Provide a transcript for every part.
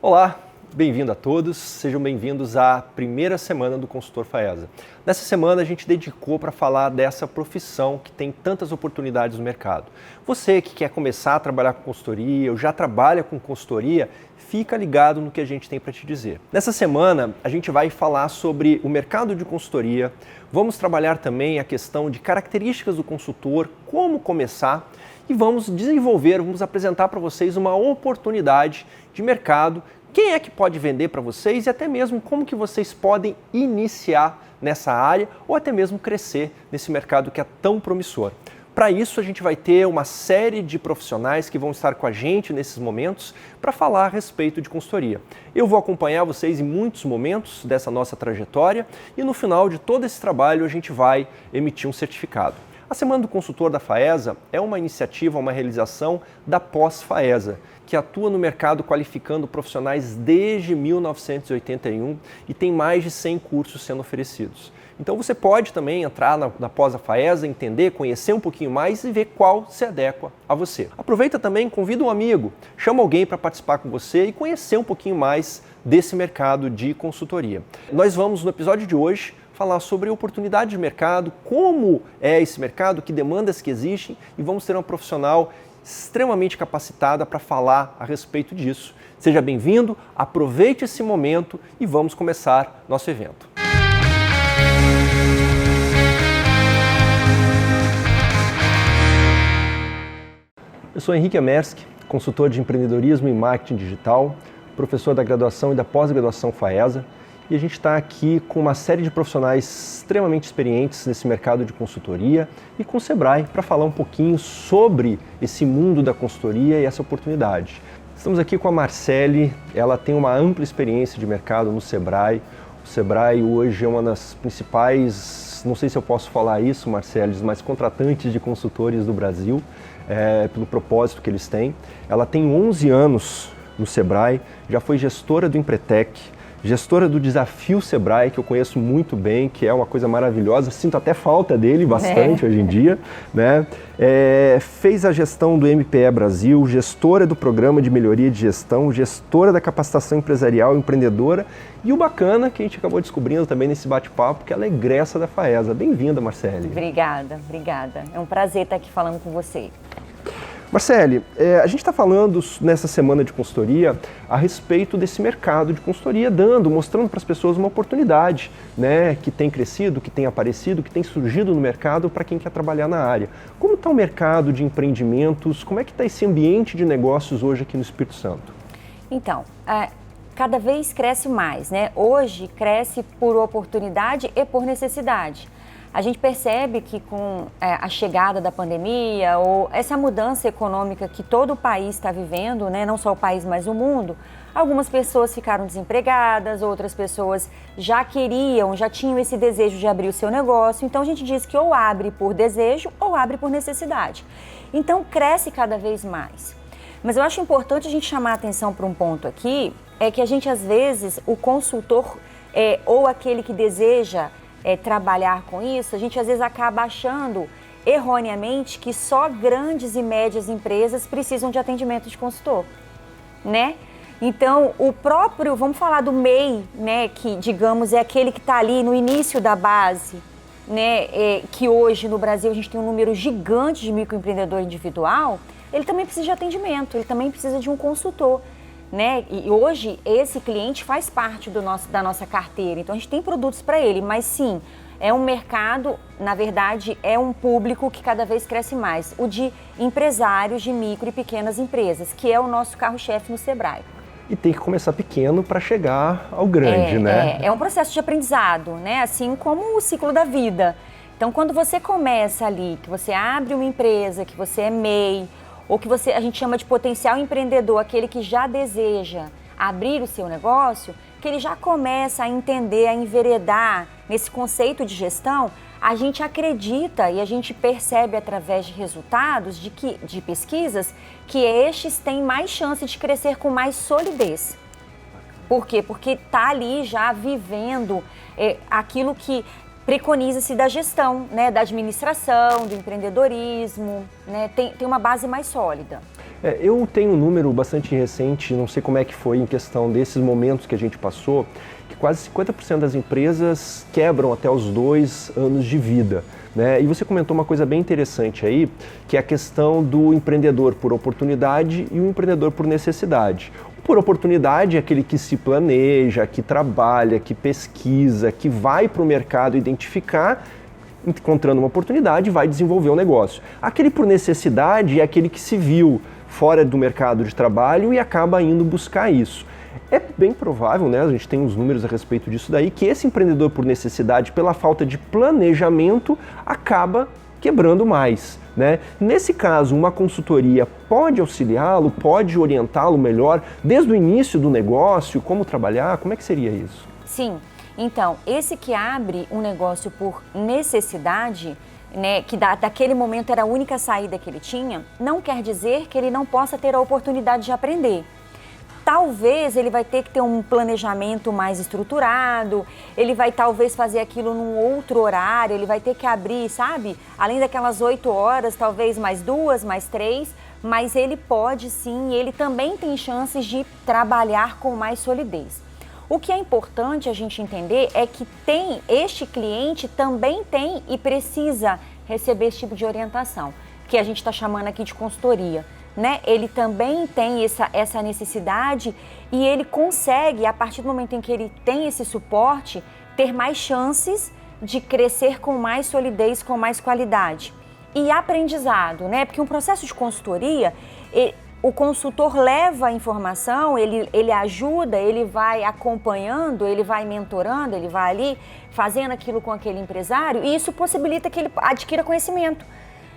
Olá, bem-vindo a todos, sejam bem-vindos à primeira semana do Consultor Faesa. Nessa semana a gente dedicou para falar dessa profissão que tem tantas oportunidades no mercado. Você que quer começar a trabalhar com consultoria ou já trabalha com consultoria, fica ligado no que a gente tem para te dizer. Nessa semana a gente vai falar sobre o mercado de consultoria, vamos trabalhar também a questão de características do consultor, como começar e vamos apresentar para vocês uma oportunidade de mercado, quem é que pode vender para vocês e até mesmo como que vocês podem iniciar nessa área ou até mesmo crescer nesse mercado que é tão promissor. Para isso a gente vai ter uma série de profissionais que vão estar com a gente nesses momentos para falar a respeito de consultoria. Eu vou acompanhar vocês em muitos momentos dessa nossa trajetória e no final de todo esse trabalho a gente vai emitir um certificado. A Semana do Consultor da Faesa é uma iniciativa, uma realização da Pós-Faesa, que atua no mercado qualificando profissionais desde 1981 e tem mais de 100 cursos sendo oferecidos. Então você pode também entrar na Pós-Faesa, entender, conhecer um pouquinho mais e ver qual se adequa a você. Aproveita também, convida um amigo, chama alguém para participar com você e conhecer um pouquinho mais desse mercado de consultoria. Nós vamos, no episódio de hoje, falar sobre oportunidade de mercado, como é esse mercado, que demandas que existem e vamos ter uma profissional extremamente capacitada para falar a respeito disso. Seja bem-vindo, aproveite esse momento e vamos começar nosso evento. Eu sou Henrique Amerski, consultor de empreendedorismo e marketing digital, professor da graduação e da pós-graduação Faesa, e a gente está aqui com uma série de profissionais extremamente experientes nesse mercado de consultoria e com o Sebrae para falar um pouquinho sobre esse mundo da consultoria e essa oportunidade. Estamos aqui com a Marcele, ela tem uma ampla experiência de mercado no Sebrae. O Sebrae hoje é uma das principais, não sei se eu posso falar isso, Marcele, mas contratantes de consultores do Brasil, pelo propósito que eles têm. Ela tem 11 anos no Sebrae, já foi gestora do Empretec, gestora do Desafio Sebrae, que eu conheço muito bem, que é uma coisa maravilhosa, sinto até falta dele bastante hoje em dia, né? Fez a gestão do MPE Brasil, gestora do Programa de Melhoria de Gestão, gestora da Capacitação Empresarial Empreendedora e o bacana que a gente acabou descobrindo também nesse bate-papo, que ela é egressa da Faesa. Bem-vinda, Marcele. Obrigada. É um prazer estar aqui falando com você. Marcele, a gente está falando nessa semana de consultoria a respeito desse mercado de consultoria, mostrando para as pessoas uma oportunidade, né, que tem crescido, que tem aparecido, que tem surgido no mercado para quem quer trabalhar na área. Como está o mercado de empreendimentos? Como é que está esse ambiente de negócios hoje aqui no Espírito Santo? Então, cada vez cresce mais, né? Hoje cresce por oportunidade e por necessidade. A gente percebe que com a chegada da pandemia ou essa mudança econômica que todo o país está vivendo, né, não só o país, mas o mundo, algumas pessoas ficaram desempregadas, outras pessoas já tinham esse desejo de abrir o seu negócio. Então a gente diz que ou abre por desejo ou abre por necessidade. Então cresce cada vez mais. Mas eu acho importante a gente chamar a atenção para um ponto aqui, é que a gente às vezes, o consultor ou aquele que deseja trabalhar com isso, a gente às vezes acaba achando erroneamente que só grandes e médias empresas precisam de atendimento de consultor, né? Então, vamos falar do MEI, né, que digamos é aquele que está ali no início da base, né, que hoje no Brasil a gente tem um número gigante de microempreendedor individual, ele também precisa de atendimento, ele também precisa de um consultor. Né? E hoje esse cliente faz parte da nossa carteira, então a gente tem produtos para ele, mas sim, é um mercado, na verdade é um público que cada vez cresce mais, o de empresários de micro e pequenas empresas, que é o nosso carro-chefe no Sebrae. E tem que começar pequeno para chegar ao grande, né? É um processo de aprendizado, né? Assim como o ciclo da vida. Então quando você começa ali, que você abre uma empresa, que você é MEI, ou que a gente chama de potencial empreendedor, aquele que já deseja abrir o seu negócio, que ele já começa a entender, a enveredar nesse conceito de gestão, a gente acredita e a gente percebe através de resultados de pesquisas que estes têm mais chance de crescer com mais solidez. Por quê? Porque está ali já vivendo aquilo que preconiza-se da gestão, né, da administração, do empreendedorismo, né, tem uma base mais sólida. Eu tenho um número bastante recente, não sei como é que foi em questão desses momentos que a gente passou, que quase 50% das empresas quebram até os 2 anos de vida. Né? E você comentou uma coisa bem interessante aí, que é a questão do empreendedor por oportunidade e o empreendedor por necessidade. Por oportunidade é aquele que se planeja, que trabalha, que pesquisa, que vai para o mercado identificar, encontrando uma oportunidade, vai desenvolver o negócio. Aquele por necessidade é aquele que se viu fora do mercado de trabalho e acaba indo buscar isso. É bem provável, né, a gente tem uns números a respeito disso daí, que esse empreendedor por necessidade, pela falta de planejamento, acaba quebrando mais. Né? Nesse caso, uma consultoria pode auxiliá-lo, pode orientá-lo melhor desde o início do negócio, como trabalhar, como é que seria isso? Sim, então, esse que abre um negócio por necessidade, né, que daquele momento era a única saída que ele tinha, não quer dizer que ele não possa ter a oportunidade de aprender. Talvez ele vai ter que ter um planejamento mais estruturado, ele vai talvez fazer aquilo num outro horário, ele vai ter que abrir, sabe? Além daquelas 8 horas, talvez mais 2, mais 3, mas ele pode sim, ele também tem chances de trabalhar com mais solidez. O que é importante a gente entender é que este cliente também tem e precisa receber esse tipo de orientação, que a gente está chamando aqui de consultoria. Né? Ele também tem essa necessidade e ele consegue, a partir do momento em que ele tem esse suporte, ter mais chances de crescer com mais solidez, com mais qualidade. E aprendizado, né? Porque um processo de consultoria, o consultor leva a informação, ele ajuda, ele vai acompanhando, ele vai mentorando, ele vai ali fazendo aquilo com aquele empresário e isso possibilita que ele adquira conhecimento.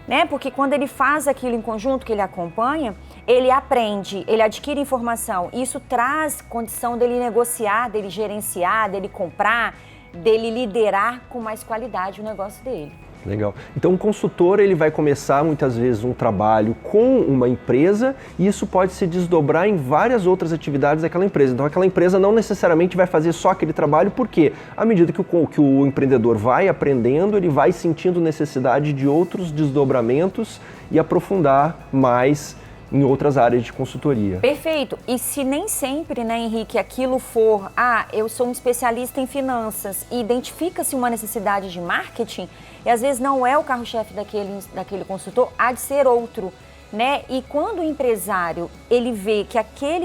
Né? Porque quando ele faz aquilo em conjunto, que ele acompanha, ele aprende, ele adquire informação. Isso traz condição dele negociar, dele gerenciar, dele comprar, dele liderar com mais qualidade o negócio dele. Legal. Então o consultor ele vai começar muitas vezes um trabalho com uma empresa e isso pode se desdobrar em várias outras atividades daquela empresa. Então aquela empresa não necessariamente vai fazer só aquele trabalho, porque à medida que o empreendedor vai aprendendo, ele vai sentindo necessidade de outros desdobramentos e aprofundar mais em outras áreas de consultoria. Perfeito. E se nem sempre, né, Henrique, aquilo for, eu sou um especialista em finanças e identifica-se uma necessidade de marketing e às vezes não é o carro-chefe daquele consultor, há de ser outro, né? E quando o empresário, ele vê que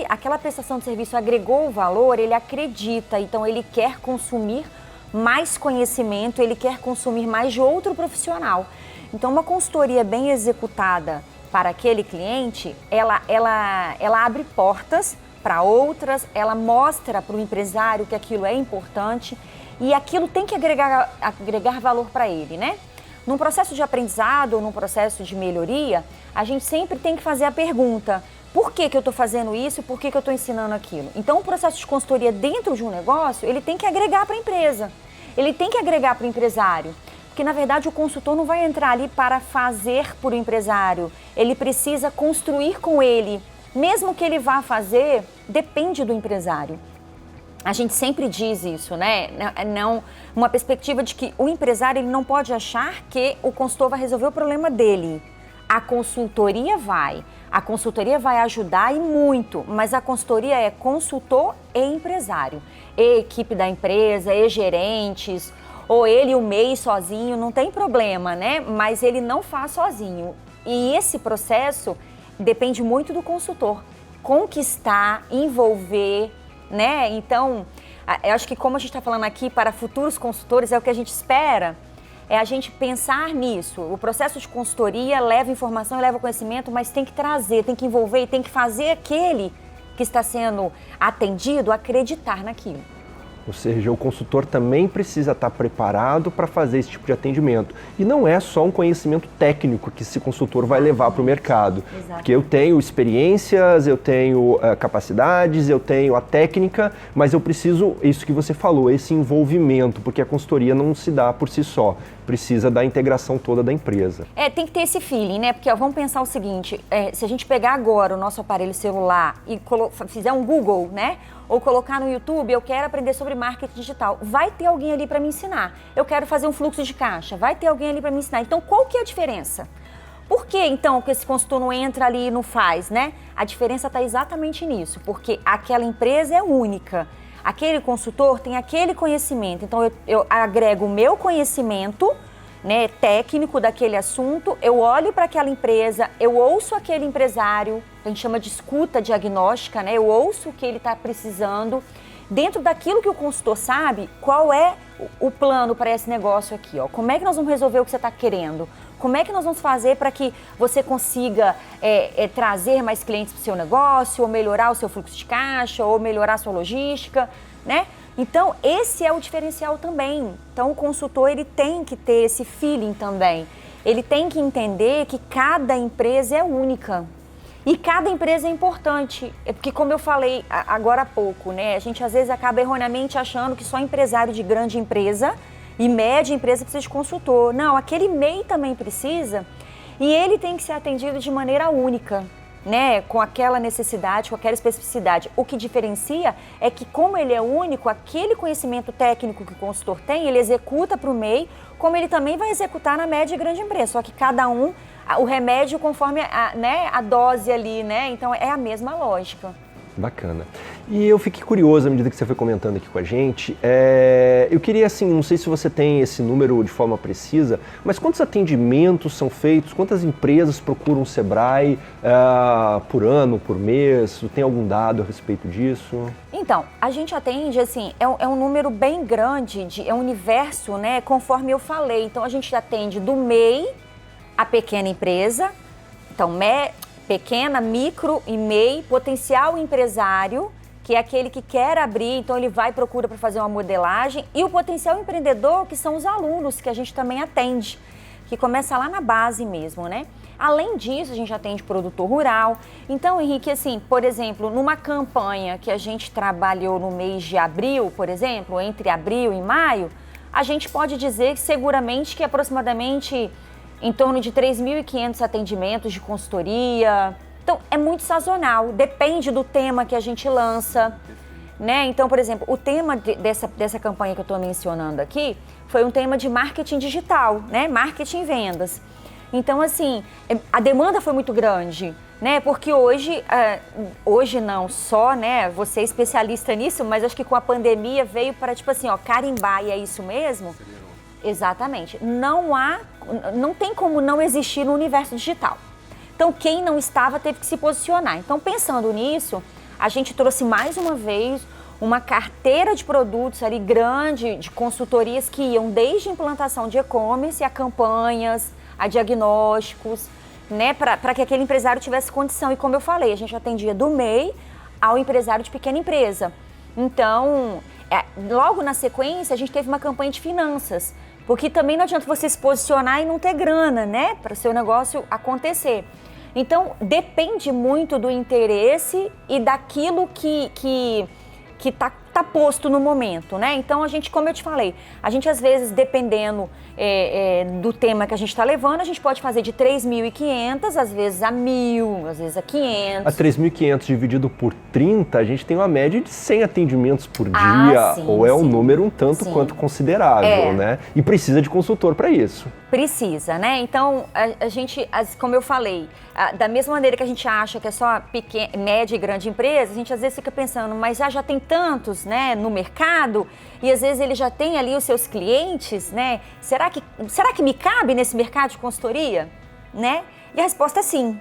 aquela prestação de serviço agregou valor, ele acredita, então ele quer consumir mais conhecimento, ele quer consumir mais de outro profissional. Então uma consultoria bem executada para aquele cliente, ela abre portas para outras, ela mostra para o empresário que aquilo é importante e aquilo tem que agregar valor para ele, né? Num processo de aprendizado ou num processo de melhoria, a gente sempre tem que fazer a pergunta, por que eu estou fazendo isso, por que eu estou ensinando aquilo? Então o processo de consultoria dentro de um negócio, ele tem que agregar para a empresa, ele tem que agregar para o empresário. Porque, na verdade, o consultor não vai entrar ali para fazer por o empresário. Ele precisa construir com ele. Mesmo que ele vá fazer, depende do empresário. A gente sempre diz isso, né? Não, uma perspectiva de que o empresário ele não pode achar que o consultor vai resolver o problema dele. A consultoria vai. A consultoria vai ajudar e muito, mas a consultoria é consultor e empresário. E equipe da empresa, e gerentes, ou ele o MEI sozinho, não tem problema, né? Mas ele não faz sozinho. E esse processo depende muito do consultor. Conquistar, envolver, né? Então, eu acho que como a gente está falando aqui para futuros consultores, é o que a gente espera, é a gente pensar nisso. O processo de consultoria leva informação e leva conhecimento, mas tem que trazer, tem que envolver, tem que fazer aquele que está sendo atendido acreditar naquilo. Ou seja, o consultor também precisa estar preparado para fazer esse tipo de atendimento. E não é só um conhecimento técnico que esse consultor vai levar para o mercado. Exato. Porque eu tenho experiências, eu tenho capacidades, eu tenho a técnica, mas eu preciso, isso que você falou, esse envolvimento, porque a consultoria não se dá por si só. Precisa da integração toda da empresa. Tem que ter esse feeling, né? Porque vamos pensar o seguinte, se a gente pegar agora o nosso aparelho celular e fizer um Google, né? Ou colocar no YouTube, eu quero aprender sobre marketing digital, vai ter alguém ali para me ensinar. Eu quero fazer um fluxo de caixa, vai ter alguém ali para me ensinar. Então, qual que é a diferença? Por que então que esse consultor não entra ali e não faz, né? A diferença está exatamente nisso, porque aquela empresa é única. Aquele consultor tem aquele conhecimento, então eu agrego o meu conhecimento, né, técnico daquele assunto, eu olho para aquela empresa, eu ouço aquele empresário, a gente chama de escuta diagnóstica, né? Eu ouço o que ele está precisando. Dentro daquilo que o consultor sabe, qual é o plano para esse negócio aqui, ó? Como é que nós vamos resolver o que você está querendo? Como é que nós vamos fazer para que você consiga trazer mais clientes para o seu negócio, ou melhorar o seu fluxo de caixa, ou melhorar a sua logística, né? Então, esse é o diferencial também. Então, o consultor, ele tem que ter esse feeling também. Ele tem que entender que cada empresa é única. E cada empresa é importante. Porque, como eu falei agora há pouco, né? A gente, às vezes, acaba erroneamente achando que só empresário de grande empresa e média empresa precisa de consultor. Não, aquele MEI também precisa. E ele tem que ser atendido de maneira única, né, com aquela necessidade, com aquela especificidade. O que diferencia é que, como ele é único, aquele conhecimento técnico que o consultor tem, ele executa para o MEI, como ele também vai executar na média e grande empresa. Só que cada um, o remédio conforme a dose ali, né? Então é a mesma lógica. Bacana. E eu fiquei curioso à medida que você foi comentando aqui com a gente. Eu queria, assim, não sei se você tem esse número de forma precisa, mas quantos atendimentos são feitos, quantas empresas procuram o Sebrae por ano, por mês? Tem algum dado a respeito disso? Então, a gente atende, assim, é um número bem grande, é um universo, né, conforme eu falei. Então, a gente atende do MEI à pequena empresa, então, pequena, micro e MEI, potencial empresário, que é aquele que quer abrir, então ele vai e procura para fazer uma modelagem, e o potencial empreendedor, que são os alunos, que a gente também atende, que começa lá na base mesmo, né? Além disso, a gente atende produtor rural. Então, Henrique, assim, por exemplo, numa campanha que a gente trabalhou no mês de abril, por exemplo, entre abril e maio, a gente pode dizer seguramente que aproximadamente em torno de 3.500 atendimentos de consultoria. Então, é muito sazonal, depende do tema que a gente lança, né? Então, por exemplo, o tema dessa campanha que eu estou mencionando aqui foi um tema de marketing digital, né? Marketing e vendas. Então, assim, a demanda foi muito grande, né? Porque hoje não só, né? Você é especialista nisso, mas acho que com a pandemia veio para, tipo assim, ó, carimbar, e é isso mesmo? Exatamente. Não tem como não existir no universo digital. Então, quem não estava teve que se posicionar. Então, pensando nisso, a gente trouxe mais uma vez uma carteira de produtos ali grande, de consultorias que iam desde implantação de e-commerce a campanhas, a diagnósticos, né, para que aquele empresário tivesse condição. E como eu falei, a gente atendia do MEI ao empresário de pequena empresa. Então, logo na sequência, a gente teve uma campanha de finanças, porque também não adianta você se posicionar e não ter grana, né, para o seu negócio acontecer. Então, depende muito do interesse e daquilo que tá posto no momento, né? Então, a gente, como eu te falei, a gente às vezes, dependendo do tema que a gente está levando, a gente pode fazer de 3.500, às vezes a 1.000, às vezes a 500. A 3.500 dividido por 30, a gente tem uma média de 100 atendimentos por dia, sim, ou é um sim. número um tanto Sim. quanto considerável, né? E precisa de consultor para isso. Precisa, né? Então, a gente, como eu falei, da mesma maneira que a gente acha que é só pequena, média e grande empresa, a gente às vezes fica pensando, mas já tem tantos, né, no mercado, e às vezes ele já tem ali os seus clientes, né? Será que me cabe nesse mercado de consultoria, né? E a resposta é sim,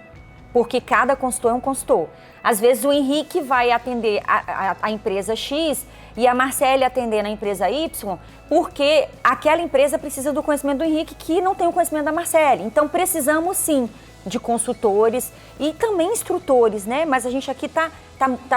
porque cada consultor é um consultor. Às vezes o Henrique vai atender a empresa X e a Marcele atender na empresa Y, porque aquela empresa precisa do conhecimento do Henrique que não tem o conhecimento da Marcele. Então precisamos sim de consultores e também instrutores, né? Mas a gente aqui tá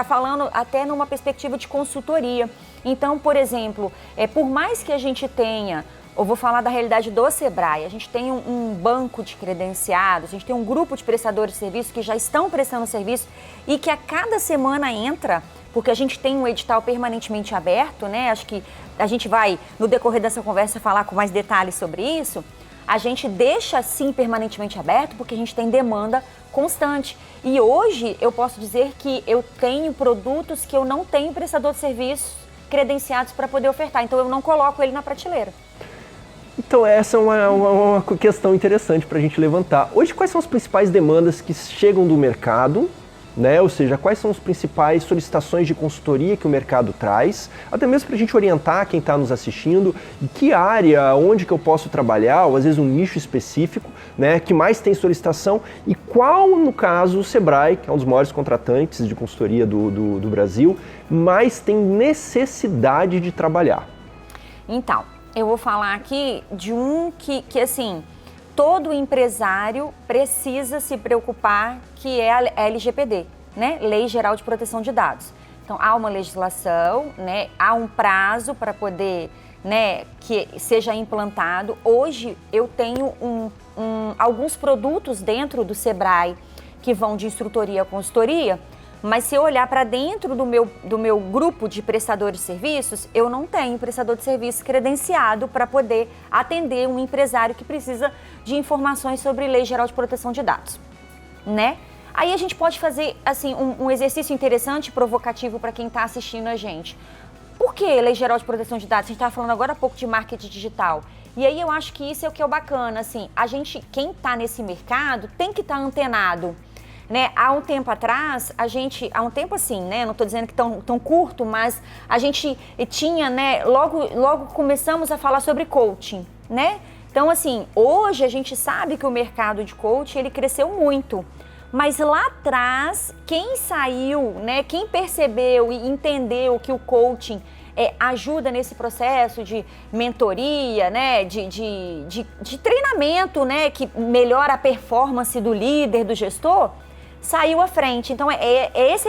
falando até numa perspectiva de consultoria. Então, por exemplo, por mais que a gente tenha, eu vou falar da realidade do Sebrae, a gente tem um banco de credenciados, a gente tem um grupo de prestadores de serviço que já estão prestando serviço e que a cada semana entra, porque a gente tem um edital permanentemente aberto, né? Acho que a gente vai, no decorrer dessa conversa, falar com mais detalhes sobre isso. A gente deixa, sim, permanentemente aberto, porque a gente tem demanda constante. E hoje, eu posso dizer que eu tenho produtos que eu não tenho prestador de serviços credenciados para poder ofertar. Então, eu não coloco ele na prateleira. Então essa é uma questão interessante para a gente levantar. Hoje, quais são as principais demandas que chegam do mercado, né? Ou seja, quais são as principais solicitações de consultoria que o mercado traz, até mesmo para a gente orientar quem está nos assistindo, em que área, onde que eu posso trabalhar, ou às vezes um nicho específico, né, que mais tem solicitação, e qual, no caso, o Sebrae, que é um dos maiores contratantes de consultoria do Brasil, mais tem necessidade de trabalhar. Então, eu vou falar aqui de um que assim, todo empresário precisa se preocupar, que é a LGPD, né? Lei Geral de Proteção de Dados. Então, há uma legislação, né? Há um prazo para poder, né, que seja implantado. Hoje, eu tenho alguns produtos dentro do Sebrae que vão de instrutoria a consultoria, mas se eu olhar para dentro do meu grupo de prestadores de serviços, eu não tenho prestador de serviço credenciado para poder atender um empresário que precisa de informações sobre Lei Geral de Proteção de Dados, né? Aí a gente pode fazer assim um exercício interessante, provocativo para quem está assistindo a gente. Por que Lei Geral de Proteção de Dados? A gente estava falando agora há pouco de marketing digital. E aí eu acho que isso é o que é o bacana, assim, quem está nesse mercado tem que estar antenado. Né? Há um tempo atrás, há um tempo assim, né? Não estou dizendo que tão curto, mas a gente tinha, né? Logo começamos a falar sobre coaching, né? Então, assim, hoje a gente sabe que o mercado de coaching, ele cresceu muito. Mas lá atrás, quem saiu, né? Quem percebeu e entendeu que o coaching ajuda nesse processo de mentoria, né? De treinamento, né? Que melhora a performance do líder, do gestor, saiu à frente. Então,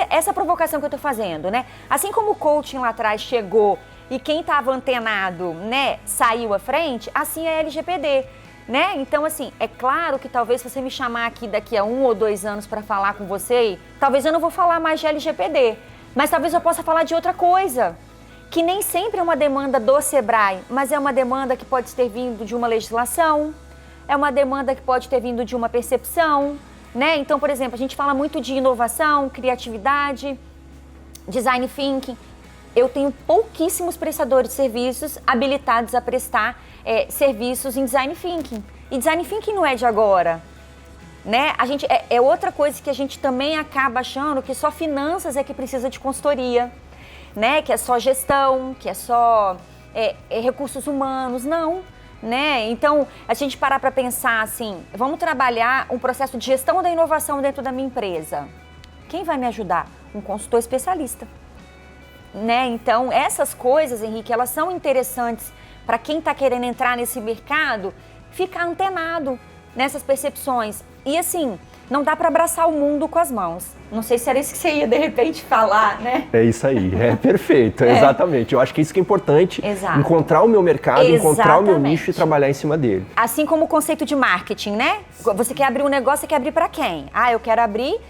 essa provocação que eu estou fazendo, né? Assim como o coaching lá atrás chegou e quem estava antenado, né, saiu à frente, assim é a LGPD, né? Então, assim, é claro que talvez se você me chamar aqui daqui a 1 ou 2 anos para falar com você, talvez eu não vou falar mais de LGPD, mas talvez eu possa falar de outra coisa, que nem sempre é uma demanda do Sebrae, mas é uma demanda que pode ter vindo de uma legislação, é uma demanda que pode ter vindo de uma percepção, né? Então, por exemplo, a gente fala muito de inovação, criatividade, design thinking. Eu tenho pouquíssimos prestadores de serviços habilitados a prestar serviços em design thinking. E design thinking não é de agora, né? É outra coisa que a gente também acaba achando que só finanças é que precisa de consultoria, né? Que é só gestão, que é só recursos humanos. Não. Né? Então, a gente parar para pensar assim, vamos trabalhar um processo de gestão da inovação dentro da minha empresa. Quem vai me ajudar? Um consultor especialista. Né? Então, essas coisas, Henrique, elas são interessantes para quem está querendo entrar nesse mercado, ficar antenado nessas percepções. E assim, não dá para abraçar o mundo com as mãos. Não sei se era isso que você ia de repente falar, né? É isso aí, é perfeito, exatamente. Eu acho que isso que é importante, Exato. Encontrar o meu mercado, encontrar o meu nicho e trabalhar em cima dele. Assim como o conceito de marketing, né? Você quer abrir um negócio, você quer abrir para quem? Ah, eu quero abrir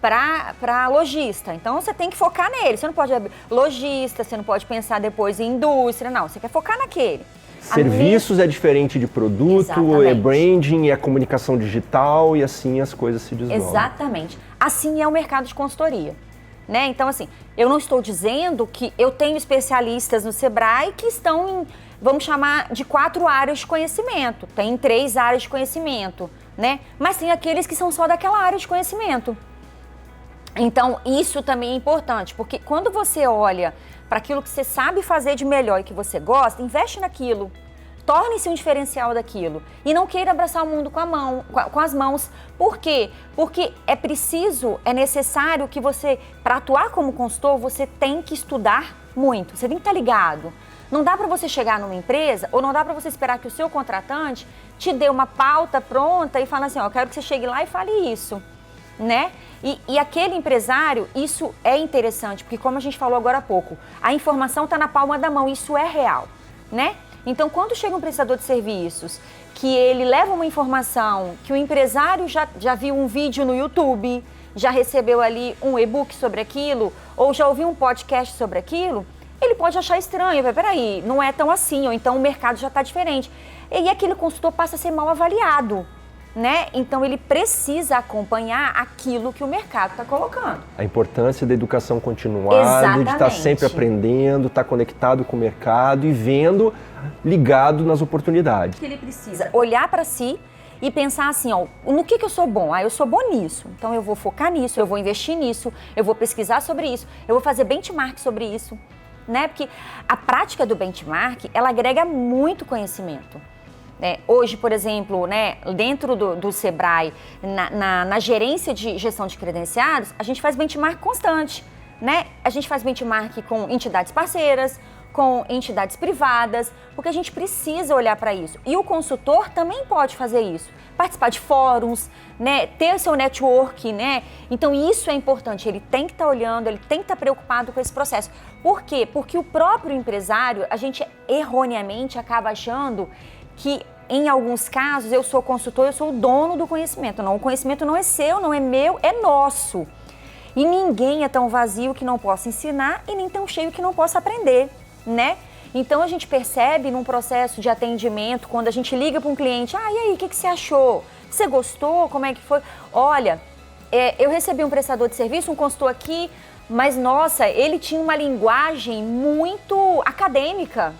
para lojista. Então você tem que focar nele. Você não pode abrir lojista, você não pode pensar depois em indústria, não. Você quer focar naquele. Serviços é diferente de produto, Exatamente. É branding, é comunicação digital e assim as coisas se desdobram. Exatamente. Assim é o mercado de consultoria, né? Então, assim, eu não estou dizendo que eu tenho especialistas no Sebrae que estão em, vamos chamar de 4 áreas de conhecimento. Tem 3 áreas de conhecimento, né? Mas tem aqueles que são só daquela área de conhecimento. Então, isso também é importante, porque quando você olha para aquilo que você sabe fazer de melhor e que você gosta, investe naquilo. Torne-se um diferencial daquilo. E não queira abraçar o mundo com as mãos. Por quê? Porque é necessário que você, para atuar como consultor, você tem que estudar muito. Você tem que estar ligado. Não dá para você chegar numa empresa, ou não dá para você esperar que o seu contratante te dê uma pauta pronta e fale assim, ó, eu quero que você chegue lá e fale isso, né? E aquele empresário, isso é interessante, porque como a gente falou agora há pouco, a informação está na palma da mão, isso é real, né? Então, quando chega um prestador de serviços, que ele leva uma informação, que o empresário já viu um vídeo no YouTube, já recebeu ali um e-book sobre aquilo, ou já ouviu um podcast sobre aquilo, ele pode achar estranho, peraí, não é tão assim, ou então o mercado já está diferente. E aquele consultor passa a ser mal avaliado, né? Então ele precisa acompanhar aquilo que o mercado está colocando. A importância da educação continuada, de estar sempre aprendendo, estar conectado com o mercado e vendo ligado nas oportunidades. O que ele precisa? Olhar para si e pensar assim, ó, no que eu sou bom? Eu sou bom nisso, então eu vou focar nisso, eu vou investir nisso, eu vou pesquisar sobre isso, eu vou fazer benchmark sobre isso, né? Porque a prática do benchmark, ela agrega muito conhecimento. Hoje, por exemplo, né, dentro do Sebrae, na gerência de gestão de credenciados, a gente faz benchmark constante, né? A gente faz benchmark com entidades parceiras, com entidades privadas, porque a gente precisa olhar para isso. E o consultor também pode fazer isso, participar de fóruns, né, ter o seu network, né? Então isso é importante, ele tem que estar olhando, ele tem que estar preocupado com esse processo. Por quê? Porque o próprio empresário, a gente erroneamente acaba achando que em alguns casos eu sou consultor, eu sou o dono do conhecimento. Não, o conhecimento não é seu, não é meu, é nosso. E ninguém é tão vazio que não possa ensinar e nem tão cheio que não possa aprender, né? Então a gente percebe num processo de atendimento, quando a gente liga para um cliente, e aí, o que você achou? Você gostou? Como é que foi? Olha, eu recebi um prestador de serviço, um consultor aqui, mas nossa, ele tinha uma linguagem muito acadêmica.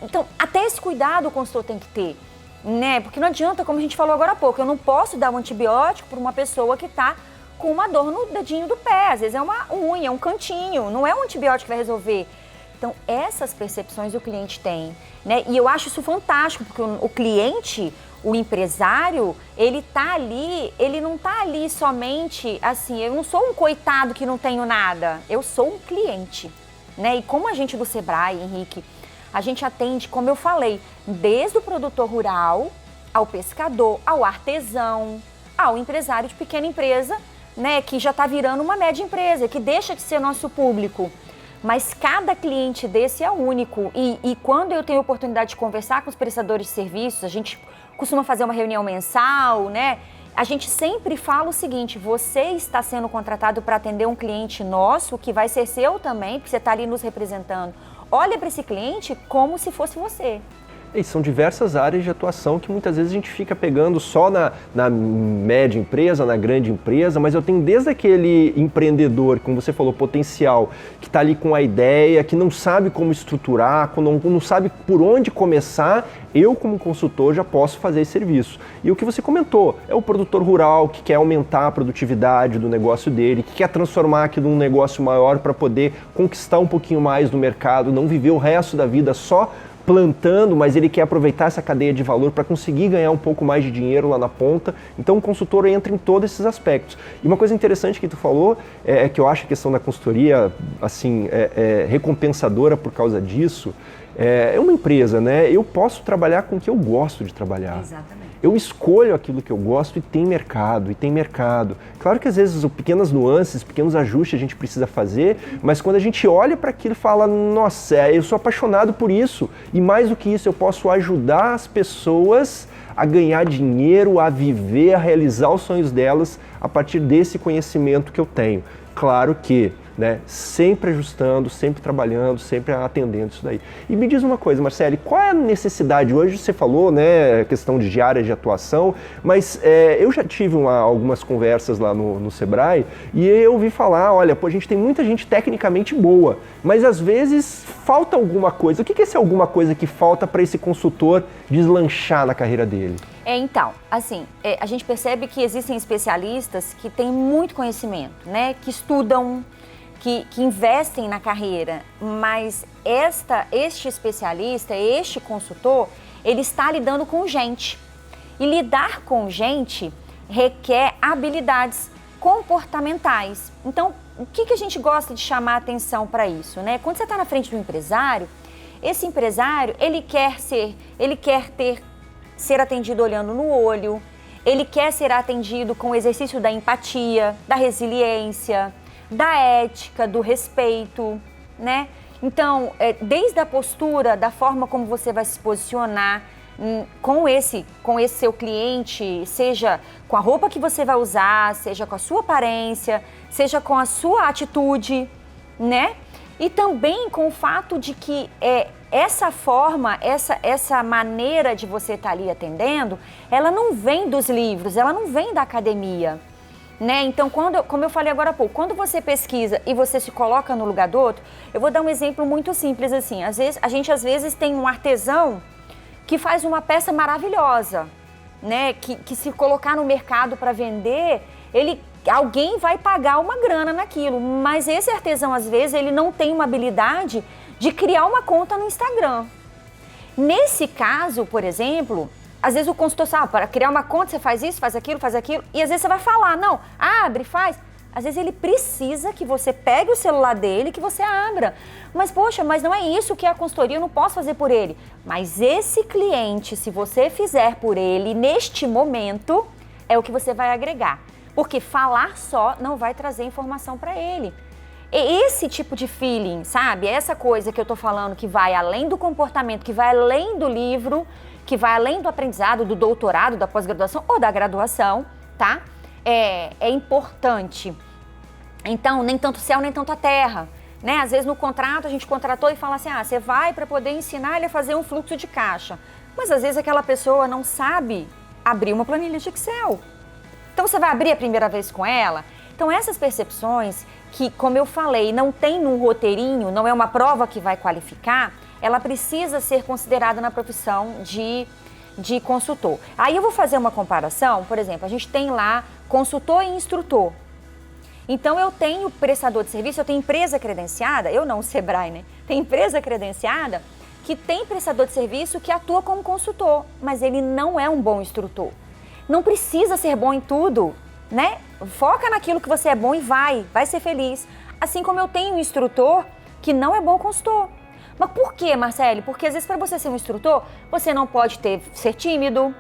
Então, até esse cuidado o consultor tem que ter, né? Porque não adianta, como a gente falou agora há pouco, eu não posso dar um antibiótico para uma pessoa que está com uma dor no dedinho do pé. Às vezes é uma unha, um cantinho, não é um antibiótico que vai resolver. Então, essas percepções o cliente tem, né? E eu acho isso fantástico, porque o cliente, o empresário, ele tá ali, ele não tá ali somente assim, eu não sou um coitado que não tenho nada, eu sou um cliente, né? E como a gente do Sebrae, Henrique, a gente atende, como eu falei, desde o produtor rural, ao pescador, ao artesão, ao empresário de pequena empresa, né, que já está virando uma média empresa, que deixa de ser nosso público. Mas cada cliente desse é único. E quando eu tenho a oportunidade de conversar com os prestadores de serviços, a gente costuma fazer uma reunião mensal, né? A gente sempre fala o seguinte, você está sendo contratado para atender um cliente nosso, que vai ser seu também, porque você está ali nos representando. Olha para esse cliente como se fosse você. E são diversas áreas de atuação que muitas vezes a gente fica pegando só na média empresa, na grande empresa, mas eu tenho desde aquele empreendedor, como você falou, potencial, que está ali com a ideia, que não sabe como estruturar, não sabe por onde começar, eu como consultor já posso fazer esse serviço. E o que você comentou, é o produtor rural que quer aumentar a produtividade do negócio dele, que quer transformar aquilo num negócio maior para poder conquistar um pouquinho mais do mercado, não viver o resto da vida só plantando, mas ele quer aproveitar essa cadeia de valor para conseguir ganhar um pouco mais de dinheiro lá na ponta. Então o consultor entra em todos esses aspectos. E uma coisa interessante que tu falou é que eu acho a questão da consultoria assim, recompensadora por causa disso. É uma empresa, né? Eu posso trabalhar com o que eu gosto de trabalhar. Exatamente. Eu escolho aquilo que eu gosto e tem mercado. Claro que às vezes pequenas nuances, pequenos ajustes a gente precisa fazer, mas quando a gente olha para aquilo e fala, nossa, eu sou apaixonado por isso e mais do que isso, eu posso ajudar as pessoas a ganhar dinheiro, a viver, a realizar os sonhos delas a partir desse conhecimento que eu tenho. Claro que, né, sempre ajustando, sempre trabalhando, sempre atendendo isso daí. E me diz uma coisa, Marcele, qual é a necessidade? Hoje você falou, né, questão de área de atuação, mas eu já tive algumas conversas lá no Sebrae e eu ouvi falar, olha, a gente tem muita gente tecnicamente boa, mas às vezes falta alguma coisa. O que é esse alguma coisa que falta para esse consultor deslanchar na carreira dele? Então, assim, a gente percebe que existem especialistas que têm muito conhecimento, né, que estudam, que investem na carreira, mas este especialista, este consultor, ele está lidando com gente. E lidar com gente requer habilidades comportamentais. Então, o que a gente gosta de chamar a atenção para isso, né? Quando você está na frente do empresário, esse empresário, ele quer ser atendido olhando no olho, ele quer ser atendido com o exercício da empatia, da resiliência, da ética, do respeito, né? Então, desde a postura, da forma como você vai se posicionar com esse seu cliente, seja com a roupa que você vai usar, seja com a sua aparência, seja com a sua atitude, né? E também com o fato de que essa forma, essa maneira de você estar ali atendendo, ela não vem dos livros, ela não vem da academia. Né? Então, como eu falei agora há pouco, quando você pesquisa e você se coloca no lugar do outro, eu vou dar um exemplo muito simples assim. A gente às vezes tem um artesão que faz uma peça maravilhosa, né? Que se colocar no mercado para vender, alguém vai pagar uma grana naquilo. Mas esse artesão, às vezes, ele não tem uma habilidade de criar uma conta no Instagram. Nesse caso, por exemplo, às vezes o consultor sabe, para criar uma conta você faz isso, faz aquilo, e às vezes você vai falar, não, abre, faz. Às vezes ele precisa que você pegue o celular dele e que você abra. Mas, poxa, mas não é isso que é a consultoria, eu não posso fazer por ele. Mas esse cliente, se você fizer por ele neste momento, é o que você vai agregar. Porque falar só não vai trazer informação para ele. E esse tipo de feeling, sabe? Essa coisa que eu tô falando que vai além do comportamento, que vai além do livro, que vai além do aprendizado, do doutorado, da pós-graduação ou da graduação, tá? É importante. Então, nem tanto céu, nem tanto a terra, né? Às vezes no contrato a gente contratou e fala assim, você vai para poder ensinar ele a fazer um fluxo de caixa. Mas às vezes aquela pessoa não sabe abrir uma planilha de Excel. Então você vai abrir a primeira vez com ela? Então essas percepções que, como eu falei, não tem num roteirinho, não é uma prova que vai qualificar, ela precisa ser considerada na profissão de consultor. Aí eu vou fazer uma comparação, por exemplo, a gente tem lá consultor e instrutor. Então eu tenho prestador de serviço, eu tenho empresa credenciada, eu não, o Sebrae, né? Tem empresa credenciada que tem prestador de serviço que atua como consultor, mas ele não é um bom instrutor. Não precisa ser bom em tudo, né? Foca naquilo que você é bom e vai ser feliz. Assim como eu tenho um instrutor que não é bom consultor. Mas por quê, Marcele? Porque às vezes para você ser um instrutor, você não pode ser tímido.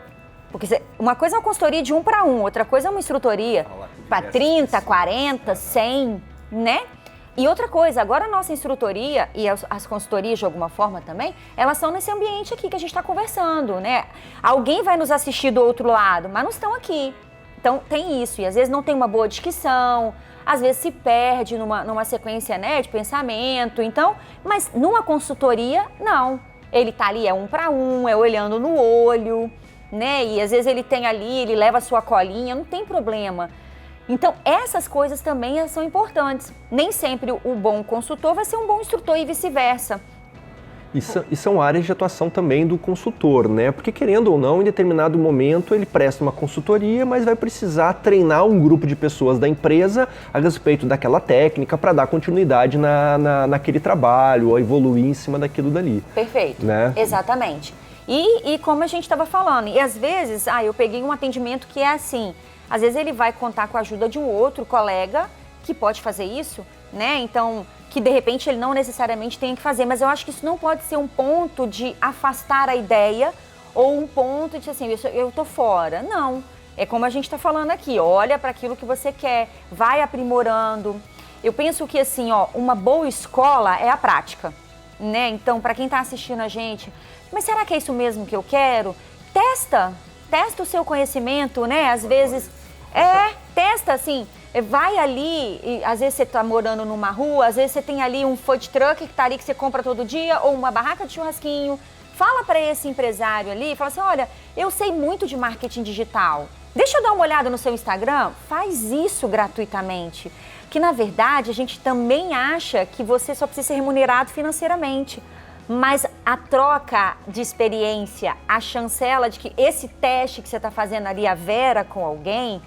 Porque uma coisa é uma consultoria de 1 para 1, outra coisa é uma instrutoria para 30, 40, 100, né? E outra coisa, agora a nossa instrutoria e as consultorias de alguma forma também, elas são nesse ambiente aqui que a gente está conversando, né? Alguém vai nos assistir do outro lado, mas não estão aqui. Então tem isso, e às vezes não tem uma boa dicção, às vezes se perde numa sequência, né, de pensamento. Então, mas numa consultoria, não. Ele tá ali, é 1 para 1, é olhando no olho, né? E às vezes ele tem ali, ele leva a sua colinha, não tem problema. Então, essas coisas também são importantes. Nem sempre o bom consultor vai ser um bom instrutor e vice-versa. E são áreas de atuação também do consultor, né? Porque querendo ou não, em determinado momento ele presta uma consultoria, mas vai precisar treinar um grupo de pessoas da empresa a respeito daquela técnica para dar continuidade naquele trabalho ou evoluir em cima daquilo dali. Perfeito, né? Exatamente. E como a gente estava falando, e às vezes, eu peguei um atendimento que é assim, às vezes ele vai contar com a ajuda de um outro colega que pode fazer isso, né? Então, que de repente ele não necessariamente tem que fazer, mas eu acho que isso não pode ser um ponto de afastar a ideia ou um ponto de assim, eu tô fora. Não, é como a gente está falando aqui, olha para aquilo que você quer, vai aprimorando. Eu penso que assim, uma boa escola é a prática, né? Então, para quem está assistindo a gente, mas será que é isso mesmo que eu quero? Testa o seu conhecimento, né? Às vezes, testa assim. Vai ali, e às vezes você está morando numa rua, às vezes você tem ali um food truck que está ali que você compra todo dia, ou uma barraca de churrasquinho. Fala para esse empresário ali, fala assim, olha, eu sei muito de marketing digital. Deixa eu dar uma olhada no seu Instagram. Faz isso gratuitamente. Que na verdade a gente também acha que você só precisa ser remunerado financeiramente. Mas a troca de experiência, a chancela de que esse teste que você está fazendo ali, a Vera com alguém,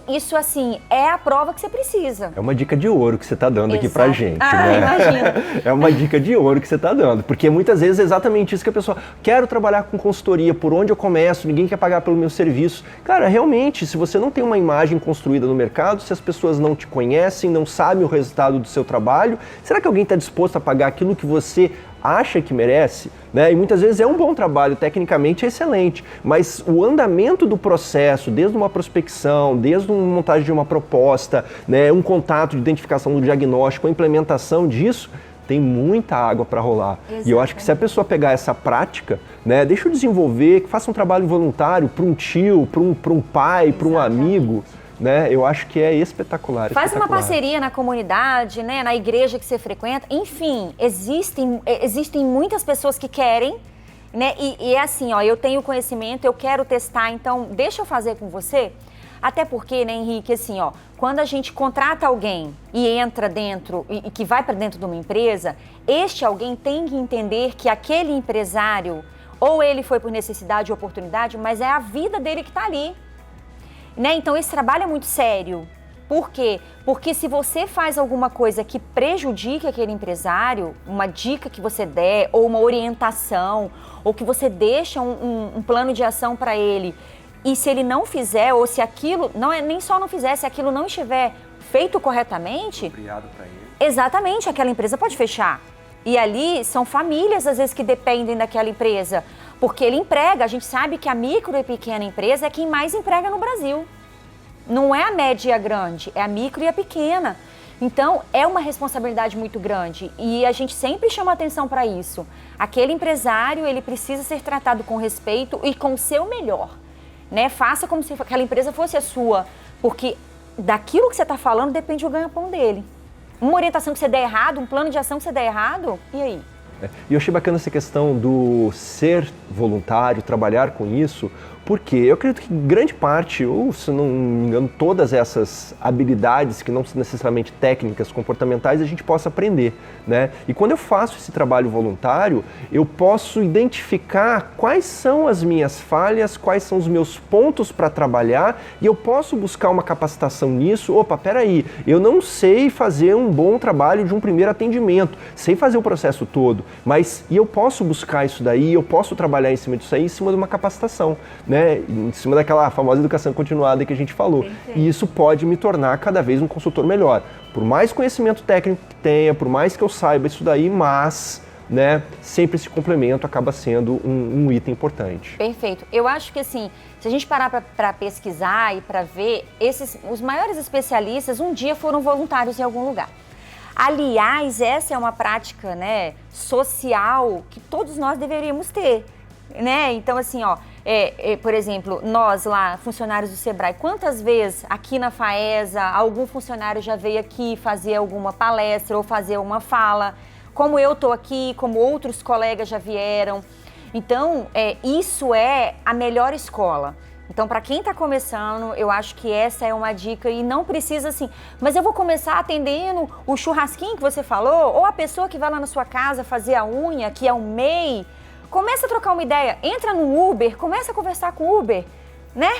isso assim, é a prova que você precisa. É uma dica de ouro que você está dando aqui pra gente, né? Imagina. É uma dica de ouro que você está dando, porque muitas vezes é exatamente isso que a pessoa, quero trabalhar com consultoria, por onde eu começo, ninguém quer pagar pelo meu serviço. Cara, realmente, se você não tem uma imagem construída no mercado, se as pessoas não te conhecem, não sabem o resultado do seu trabalho, será que alguém está disposto a pagar aquilo que você acha que merece, né? E muitas vezes é um bom trabalho, tecnicamente é excelente, mas o andamento do processo, desde uma prospecção, desde uma montagem de uma proposta, né, um contato de identificação do diagnóstico, a implementação disso, tem muita água para rolar. Exatamente. E eu acho que se a pessoa pegar essa prática, né, deixa eu desenvolver, que faça um trabalho voluntário para um tio, para um pai, para um amigo, né? Eu acho que é espetacular. Faz uma parceria na comunidade, né? Na igreja que você frequenta. Enfim, existem muitas pessoas que querem, né? E é assim, eu tenho conhecimento, eu quero testar, então deixa eu fazer com você. Até porque, né, Henrique, assim, ó, quando a gente contrata alguém e entra dentro, e que vai para dentro de uma empresa, este alguém tem que entender que aquele empresário, ou ele foi por necessidade ou oportunidade, mas é a vida dele que está ali. Né? Então, esse trabalho é muito sério. Por quê? Porque se você faz alguma coisa que prejudique aquele empresário, uma dica que você der, ou uma orientação, ou que você deixa um plano de ação para ele, e se ele não fizer, ou se aquilo, não é nem só não fizer, se aquilo não estiver feito corretamente, apropriado para ele. Exatamente, aquela empresa pode fechar. E ali são famílias, às vezes, que dependem daquela empresa, porque ele emprega. A gente sabe que a micro e pequena empresa é quem mais emprega no Brasil. Não é a média e a grande, é a micro e a pequena. Então, é uma responsabilidade muito grande e a gente sempre chama atenção para isso. Aquele empresário, ele precisa ser tratado com respeito e com o seu melhor. Né? Faça como se aquela empresa fosse a sua, porque daquilo que você está falando depende o ganha-pão dele. Uma orientação que você der errado, um plano de ação que você der errado, e aí? E eu achei bacana essa questão do ser voluntário, trabalhar com isso, porque eu acredito que grande parte, ou se não me engano, todas essas habilidades que não são necessariamente técnicas, comportamentais, a gente possa aprender, né? E quando eu faço esse trabalho voluntário, eu posso identificar quais são as minhas falhas, quais são os meus pontos para trabalhar e eu posso buscar uma capacitação nisso. Opa, peraí, eu não sei fazer um bom trabalho de um primeiro atendimento, sei fazer o processo todo, mas eu posso buscar isso daí, eu posso trabalhar em cima disso aí, em cima de uma capacitação, né? Em cima daquela famosa educação continuada que a gente falou. Perfeito. E isso pode me tornar cada vez um consultor melhor. Por mais conhecimento técnico que tenha, por mais que eu saiba isso daí, mas, né, sempre esse complemento acaba sendo um item importante. Perfeito. Eu acho que assim, se a gente parar para pesquisar e para ver, os maiores especialistas um dia foram voluntários em algum lugar. Aliás, essa é uma prática, né, social que todos nós deveríamos ter, né? Então, assim, ó, por exemplo, nós lá, funcionários do Sebrae, quantas vezes aqui na FAESA algum funcionário já veio aqui fazer alguma palestra ou fazer uma fala, como eu estou aqui, como outros colegas já vieram. Então, isso é a melhor escola. Então, para quem está começando, eu acho que essa é uma dica e não precisa assim, mas eu vou começar atendendo o churrasquinho que você falou, ou a pessoa que vai lá na sua casa fazer a unha, que é um MEI, começa a trocar uma ideia, entra no Uber, começa a conversar com o Uber, né?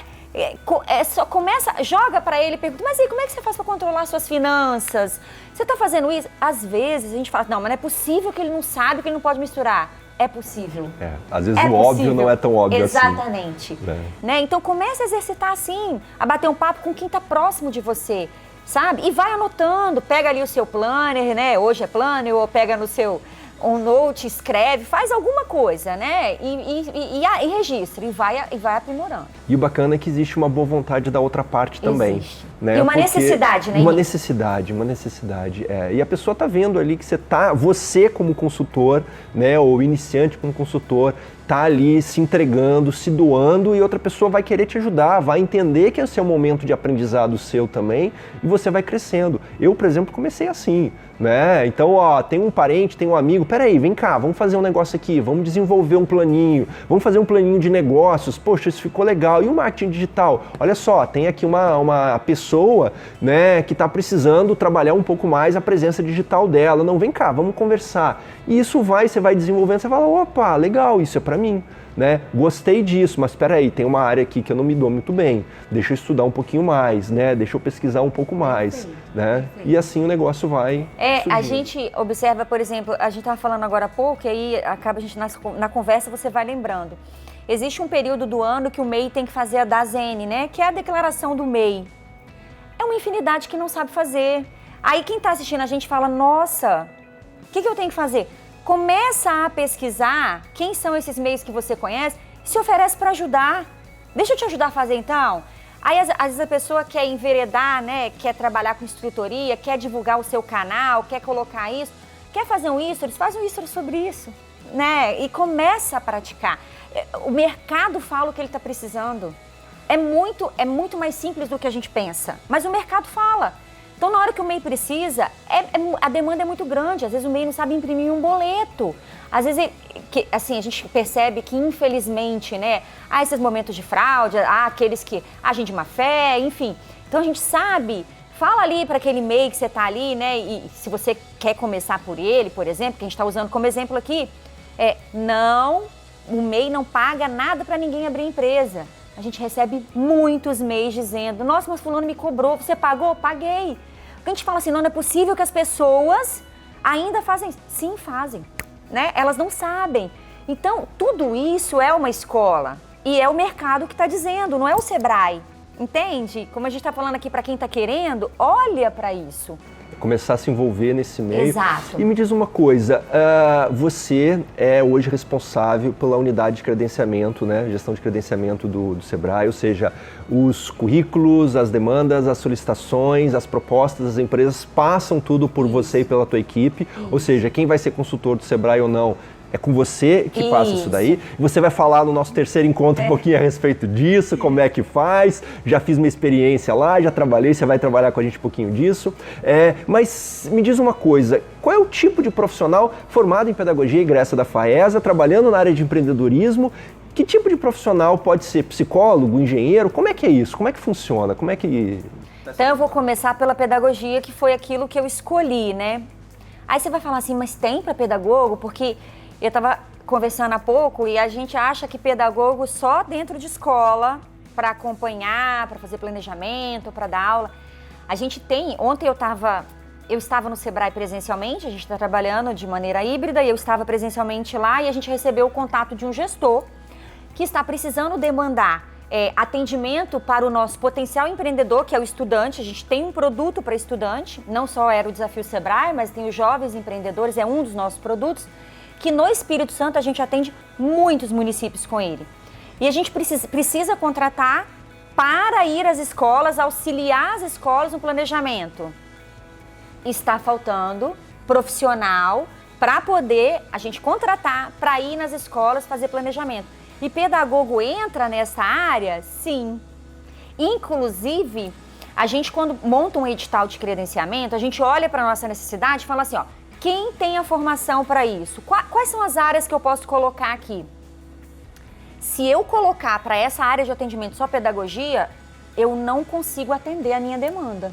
Joga para ele, pergunta, mas aí como é que você faz para controlar suas finanças? Você está fazendo isso? Às vezes a gente fala, não, mas não é possível que ele não sabe, que ele não pode misturar. É possível. Às vezes o óbvio não é tão óbvio assim. Exatamente. Né? Então comece a exercitar assim, a bater um papo com quem está próximo de você, sabe? E vai anotando, pega ali o seu planner, né? Hoje é planner, ou pega no seu note, escreve, faz alguma coisa, né? E registra, e vai aprimorando. E o bacana é que existe uma boa vontade da outra parte também. Existe. Né? E uma necessidade, né? Uma necessidade. E a pessoa está vendo ali que você como consultor, né, ou iniciante como consultor, tá ali se entregando, se doando e outra pessoa vai querer te ajudar, vai entender que esse é um momento de aprendizado seu também e você vai crescendo. Eu, por exemplo, comecei assim, né? Então, ó, tem um parente, tem um amigo, peraí, vem cá, vamos fazer um negócio aqui, vamos desenvolver um planinho, vamos fazer um planinho de negócios, poxa, isso ficou legal. E o marketing digital? Olha só, tem aqui uma pessoa, né, que está precisando trabalhar um pouco mais a presença digital dela. Não, vem cá, vamos conversar. E isso você vai desenvolvendo, você fala, opa, legal, isso é para mim, né? Gostei disso, mas espera aí, tem uma área aqui que eu não me dou muito bem. Deixa eu estudar um pouquinho mais, né? Deixa eu pesquisar um pouco mais, né? E assim o negócio vai surgindo. A gente observa, por exemplo, a gente estava falando agora há pouco, e aí acaba a gente na conversa você vai lembrando. Existe um período do ano que o MEI tem que fazer a DASN, né? Que é a declaração do MEI. É uma infinidade que não sabe fazer. Aí quem está assistindo a gente fala, nossa, o que eu tenho que fazer? Começa a pesquisar quem são esses MEIs que você conhece e se oferece para ajudar. Deixa eu te ajudar a fazer então. Aí às vezes a pessoa quer enveredar, né? Quer trabalhar com instrutoria, quer divulgar o seu canal, quer colocar isso, quer fazer um stories, faz um stories sobre isso, né? E começa a praticar. O mercado fala o que ele está precisando. É muito mais simples do que a gente pensa, mas o mercado fala. Então, na hora que o MEI precisa, a demanda é muito grande. Às vezes o MEI não sabe imprimir um boleto. Às vezes, assim, a gente percebe que, infelizmente, né, há esses momentos de fraude, há aqueles que agem de má fé, enfim. Então, a gente sabe, fala ali para aquele MEI que você está ali, né, e se você quer começar por ele, por exemplo, que a gente está usando como exemplo aqui, o MEI não paga nada para ninguém abrir empresa. A gente recebe muitos MEIs dizendo, nossa, mas fulano me cobrou, você pagou? Paguei. A gente fala assim, não é possível que as pessoas ainda fazem. Sim, fazem, né? Elas não sabem. Então, tudo isso é uma escola e é o mercado que está dizendo, não é o Sebrae. Entende? Como a gente está falando aqui para quem está querendo, olha para isso. Começar a se envolver nesse meio. Exato. E me diz uma coisa, você é hoje responsável pela unidade de credenciamento, né, gestão de credenciamento do Sebrae, ou seja, os currículos, as demandas, as solicitações, as propostas das empresas passam tudo por você e pela tua equipe, ou seja, quem vai ser consultor do Sebrae ou não, é com você que passa isso daí. Você vai falar no nosso terceiro encontro um pouquinho a respeito disso, como é que faz. Já fiz minha experiência lá, já trabalhei, você vai trabalhar com a gente um pouquinho disso. Mas me diz uma coisa, qual é o tipo de profissional formado em pedagogia e egressa da FAESA, trabalhando na área de empreendedorismo? Que tipo de profissional pode ser psicólogo, engenheiro? Como é que é isso? Como é que funciona? Como é que... Então eu vou começar pela pedagogia, que foi aquilo que eu escolhi, né? Aí você vai falar assim, mas tem para pedagogo? Porque eu estava conversando há pouco e a gente acha que pedagogo só dentro de escola, para acompanhar, para fazer planejamento, para dar aula. A gente tem, ontem eu estava no Sebrae presencialmente, a gente está trabalhando de maneira híbrida e eu estava presencialmente lá e a gente recebeu o contato de um gestor que está precisando demandar atendimento para o nosso potencial empreendedor, que é o estudante. A gente tem um produto para estudante, não só era o Desafio Sebrae, mas tem os jovens empreendedores, é um dos nossos produtos, que no Espírito Santo a gente atende muitos municípios com ele. E a gente precisa contratar para ir às escolas, auxiliar as escolas no planejamento. Está faltando profissional para poder a gente contratar para ir nas escolas fazer planejamento. E pedagogo entra nessa área? Sim. Inclusive, a gente quando monta um edital de credenciamento, a gente olha para a nossa necessidade e fala assim, ó, quem tem a formação para isso? Quais são as áreas que eu posso colocar aqui? Se eu colocar para essa área de atendimento só pedagogia, eu não consigo atender a minha demanda.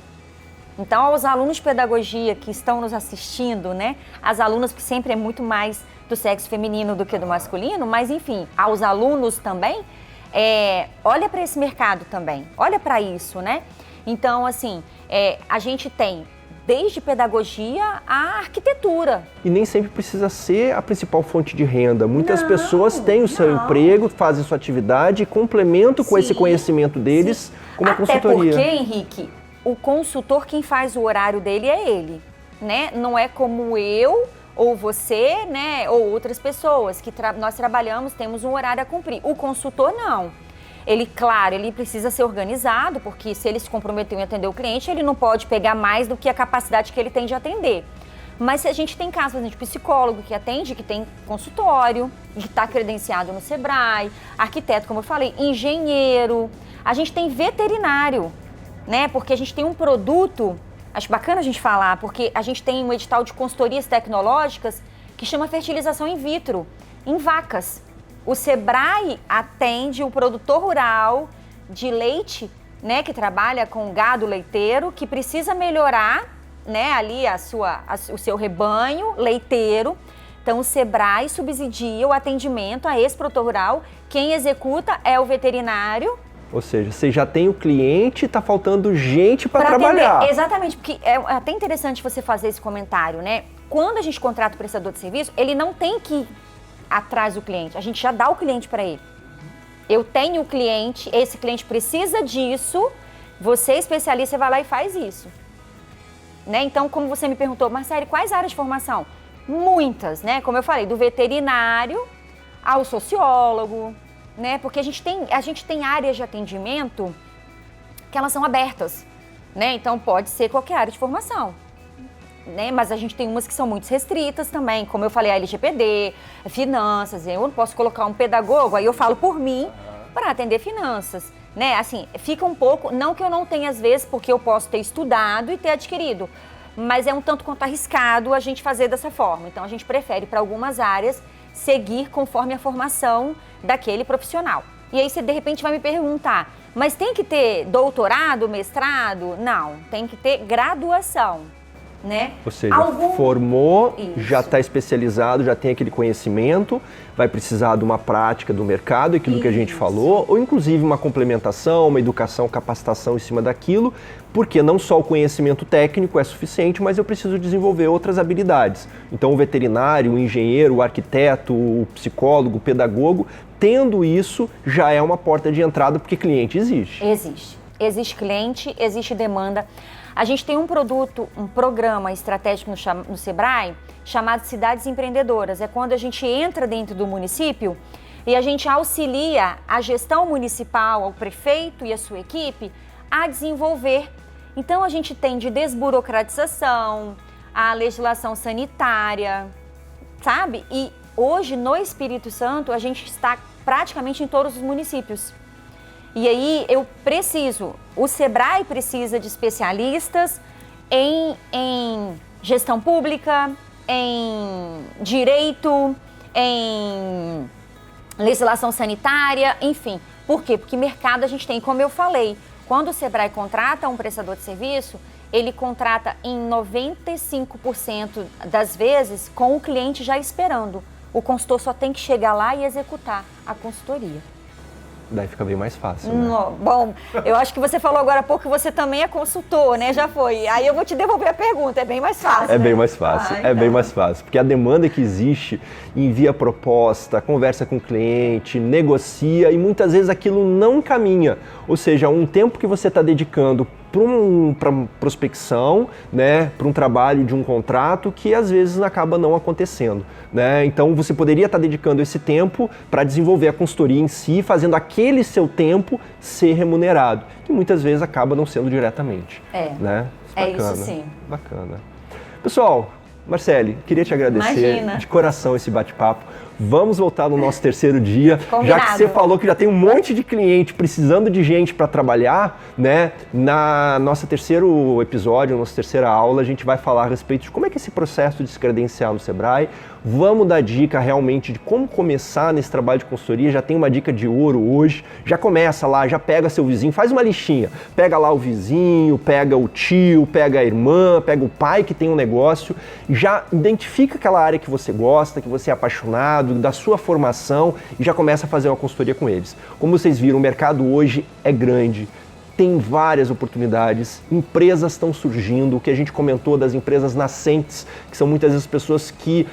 Então, aos alunos de pedagogia que estão nos assistindo, né? As alunas, que sempre é muito mais do sexo feminino do que do masculino, mas enfim, aos alunos também, olha para esse mercado também, olha para isso, né? Então, assim, a gente tem desde pedagogia à arquitetura. E nem sempre precisa ser a principal fonte de renda. Muitas pessoas têm o seu emprego, fazem sua atividade e complementam com esse conhecimento deles com uma consultoria. Até porque, Henrique, o consultor, quem faz o horário dele é ele, né? Não é como eu ou você, né? Ou outras pessoas que nós trabalhamos, temos um horário a cumprir. O consultor não. Ele, claro, ele precisa ser organizado, porque se ele se comprometeu em atender o cliente, ele não pode pegar mais do que a capacidade que ele tem de atender. Mas se a gente tem casos, de psicólogo que atende, que tem consultório, que está credenciado no Sebrae, arquiteto, como eu falei, engenheiro, a gente tem veterinário, né? Porque a gente tem um produto, acho bacana a gente falar, porque a gente tem um edital de consultorias tecnológicas que chama fertilização in vitro, em vacas. O Sebrae atende o produtor rural de leite, né, que trabalha com gado leiteiro, que precisa melhorar, né, ali o seu rebanho leiteiro. Então, o Sebrae subsidia o atendimento a esse produtor rural. Quem executa é o veterinário. Ou seja, você já tem o cliente, está faltando gente para trabalhar. Atender. Exatamente, porque é até interessante você fazer esse comentário, né? Quando a gente contrata o prestador de serviço, ele não tem que ir atrás do cliente, a gente já dá o cliente para ele. Eu tenho o cliente, esse cliente precisa disso, você especialista, você vai lá e faz isso. Né? Então, como você me perguntou, Marcele, quais áreas de formação? Muitas, né? Como eu falei, do veterinário ao sociólogo, né? Porque a gente tem áreas de atendimento que elas são abertas, né? Então, pode ser qualquer área de formação. Né? Mas a gente tem umas que são muito restritas também, como eu falei, a LGPD, finanças. Eu não posso colocar um pedagogo, aí eu falo por mim, para atender finanças. né? Assim, fica um pouco, não que eu não tenha às vezes, porque eu posso ter estudado e ter adquirido, mas é um tanto quanto arriscado a gente fazer dessa forma. Então a gente prefere para algumas áreas seguir conforme a formação daquele profissional. E aí você de repente vai me perguntar, mas tem que ter doutorado, mestrado? Não, tem que ter graduação, né? Ou seja, formou, já está especializado, já tem aquele conhecimento, vai precisar de uma prática do mercado, aquilo que a gente falou, ou inclusive uma complementação, uma educação, capacitação em cima daquilo, porque não só o conhecimento técnico é suficiente, mas eu preciso desenvolver outras habilidades. Então o veterinário, o engenheiro, o arquiteto, o psicólogo, o pedagogo, tendo isso, já é uma porta de entrada, porque cliente existe. Existe cliente, existe demanda. A gente tem um programa estratégico no Sebrae chamado Cidades Empreendedoras. É quando a gente entra dentro do município e a gente auxilia a gestão municipal, o prefeito e a sua equipe a desenvolver. Então a gente tem de desburocratização, a legislação sanitária, sabe? E hoje no Espírito Santo a gente está praticamente em todos os municípios. E aí o Sebrae precisa de especialistas em gestão pública, em direito, em legislação sanitária, enfim. Por quê? Porque mercado a gente tem, como eu falei, quando o Sebrae contrata um prestador de serviço, ele contrata em 95% das vezes com o cliente já esperando. O consultor só tem que chegar lá e executar a consultoria. Daí fica bem mais fácil, né? Bom, eu acho que você falou agora há pouco que você também é consultor, né? Já foi. Aí eu vou te devolver a pergunta, é bem mais fácil. É bem mais fácil, bem mais fácil. Porque a demanda que existe, envia proposta, conversa com o cliente, negocia e muitas vezes aquilo não caminha. Ou seja, um tempo que você está dedicando para prospecção, né, para um trabalho de um contrato que às vezes acaba não acontecendo, né? Então você poderia estar dedicando esse tempo para desenvolver a consultoria em si, fazendo aquele seu tempo ser remunerado, que muitas vezes acaba não sendo diretamente. Né? É isso sim. Bacana. Pessoal, Marcele, queria te agradecer de coração esse bate-papo. Vamos voltar no nosso terceiro dia, já que você falou que já tem um monte de cliente precisando de gente para trabalhar, né? Na nossa terceiro episódio, nossa terceira aula, a gente vai falar a respeito de como é que é esse processo de se credenciar no Sebrae. Vamos dar dica realmente de como começar nesse trabalho de consultoria. Já tem uma dica de ouro hoje. Já começa lá, já pega seu vizinho, faz uma listinha. Pega lá o vizinho, pega o tio, pega a irmã, pega o pai que tem um negócio. Já identifica aquela área que você gosta, que você é apaixonado, da sua formação e já começa a fazer uma consultoria com eles. Como vocês viram, o mercado hoje é grande. Tem várias oportunidades, empresas estão surgindo, o que a gente comentou das empresas nascentes, que são muitas vezes pessoas que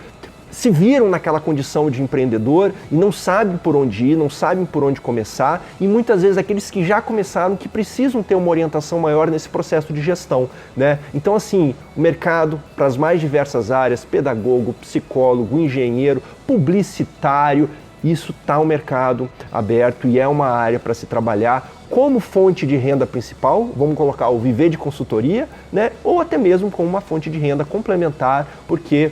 se viram naquela condição de empreendedor e não sabem por onde ir, não sabem por onde começar, e muitas vezes aqueles que já começaram que precisam ter uma orientação maior nesse processo de gestão, né? Então assim, o mercado para as mais diversas áreas, pedagogo, psicólogo, engenheiro, publicitário, isso está o mercado aberto e é uma área para se trabalhar como fonte de renda principal, vamos colocar o viver de consultoria, né? Ou até mesmo como uma fonte de renda complementar, porque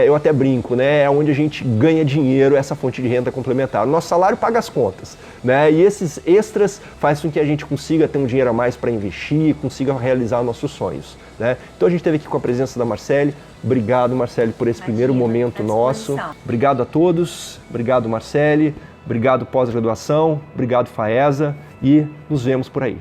eu até brinco, né? É onde a gente ganha dinheiro, essa fonte de renda complementar. O nosso salário paga as contas, né? E esses extras faz com que a gente consiga ter um dinheiro a mais para investir, consiga realizar nossos sonhos, né? Então a gente esteve aqui com a presença da Marcele. Obrigado, Marcele, por esse primeiro momento nosso. Obrigado a todos, obrigado, Marcele, obrigado pós-graduação, obrigado, Faesa, e nos vemos por aí.